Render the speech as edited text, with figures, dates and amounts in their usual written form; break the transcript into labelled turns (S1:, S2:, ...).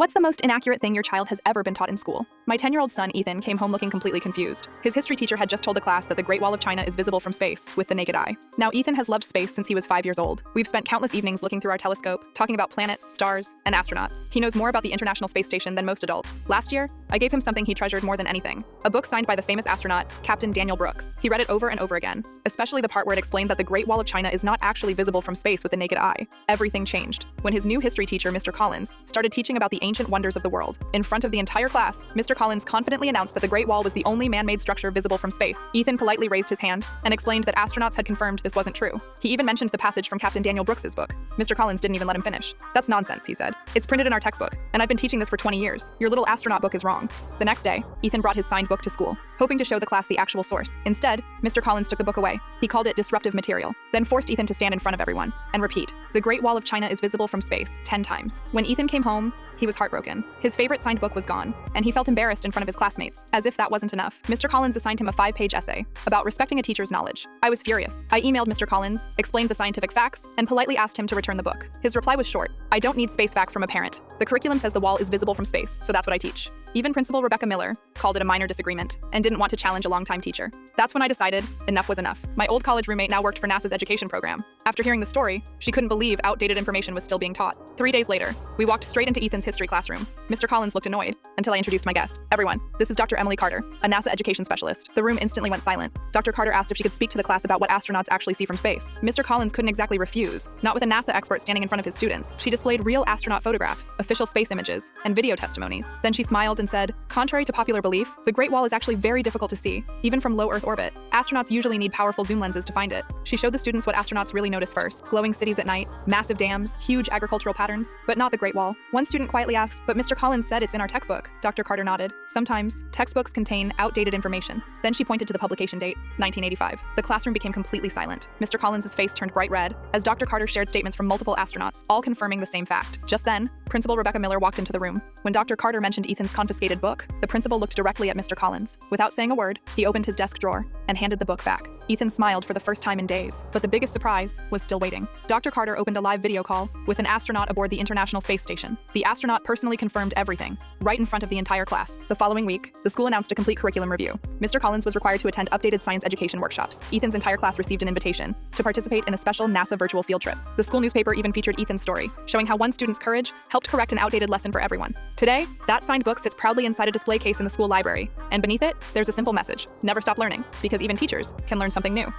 S1: What's the most inaccurate thing your child has ever been taught in school? My 10-year-old son, Ethan, came home looking completely confused. His history teacher had just told the class that the Great Wall of China is visible from space, with the naked eye. Now, Ethan has loved space since he was 5 years old. We've spent countless evenings looking through our telescope, talking about planets, stars, and astronauts. He knows more about the International Space Station than most adults. Last year, I gave him something he treasured more than anything, a book signed by the famous astronaut, Captain Daniel Brooks. He read it over and over again, especially the part where it explained that the Great Wall of China is not actually visible from space with the naked eye. Everything changed when his new history teacher, Mr. Collins, started teaching about the ancient wonders of the world. In front of the entire class, Mr. Collins confidently announced that the Great Wall was the only man-made structure visible from space. Ethan politely raised his hand and explained that astronauts had confirmed this wasn't true. He even mentioned the passage from Captain Daniel Brooks's book. Mr. Collins didn't even let him finish. "That's nonsense," he said. "It's printed in our textbook, and I've been teaching this for 20 years. Your little astronaut book is wrong." The next day, Ethan brought his signed book to school, hoping to show the class the actual source. Instead, Mr. Collins took the book away. He called it disruptive material, then forced Ethan to stand in front of everyone and repeat, "The Great Wall of China is visible from space," 10 times. When Ethan came home, he was heartbroken. His favorite signed book was gone, and he felt embarrassed in front of his classmates. As if that wasn't enough, Mr. Collins assigned him a 5-page essay about respecting a teacher's knowledge. I was furious. I emailed Mr. Collins, explained the scientific facts, and politely asked him to return the book. His reply was short: "I don't need space facts from a parent. The curriculum says the wall is visible from space, so that's what I teach." Even Principal Rebecca Miller called it a minor disagreement and didn't want to challenge a longtime teacher. That's when I decided enough was enough. My old college roommate now worked for NASA's education program. After hearing the story, she couldn't believe outdated information was still being taught. 3 days later, we walked straight into Ethan's history classroom. Mr. Collins looked annoyed until I introduced my guest. "Everyone, this is Dr. Emily Carter, a NASA education specialist." The room instantly went silent. Dr. Carter asked if she could speak to the class about what astronauts actually see from space. Mr. Collins couldn't exactly refuse, not with a NASA expert standing in front of his students. She displayed real astronaut photographs, official space images, and video testimonies. Then she smiled and said, "Contrary to popular belief, the Great Wall is actually very difficult to see, even from low Earth orbit. Astronauts usually need powerful zoom lenses to find it." She showed the students what astronauts really notice first: glowing cities at night, massive dams, huge agricultural patterns, but not the Great Wall. One student quietly asked, "But Mr. Collins said it's in our textbook." Dr. Carter nodded. "Sometimes, textbooks contain outdated information." Then she pointed to the publication date, 1985. The classroom became completely silent. Mr. Collins' face turned bright red as Dr. Carter shared statements from multiple astronauts, all confirming the same fact. Just then, Principal Rebecca Miller walked into the room. When Dr. Carter mentioned Ethan's confiscated book, the principal looked directly at Mr. Collins. Without saying a word, he opened his desk drawer and handed the book back. Ethan smiled for the first time in days, but the biggest surprise was still waiting. Dr. Carter opened a live video call with an astronaut aboard the International Space Station. The astronaut personally confirmed everything, right in front of the entire class. The following week, the school announced a complete curriculum review. Mr. Collins was required to attend updated science education workshops. Ethan's entire class received an invitation to participate in a special NASA virtual field trip. The school newspaper even featured Ethan's story, showing how one student's courage helped correct an outdated lesson for everyone. Today, that signed book sits proudly inside a display case in the school library, and beneath it, there's a simple message: never stop learning, because even teachers can learn something new.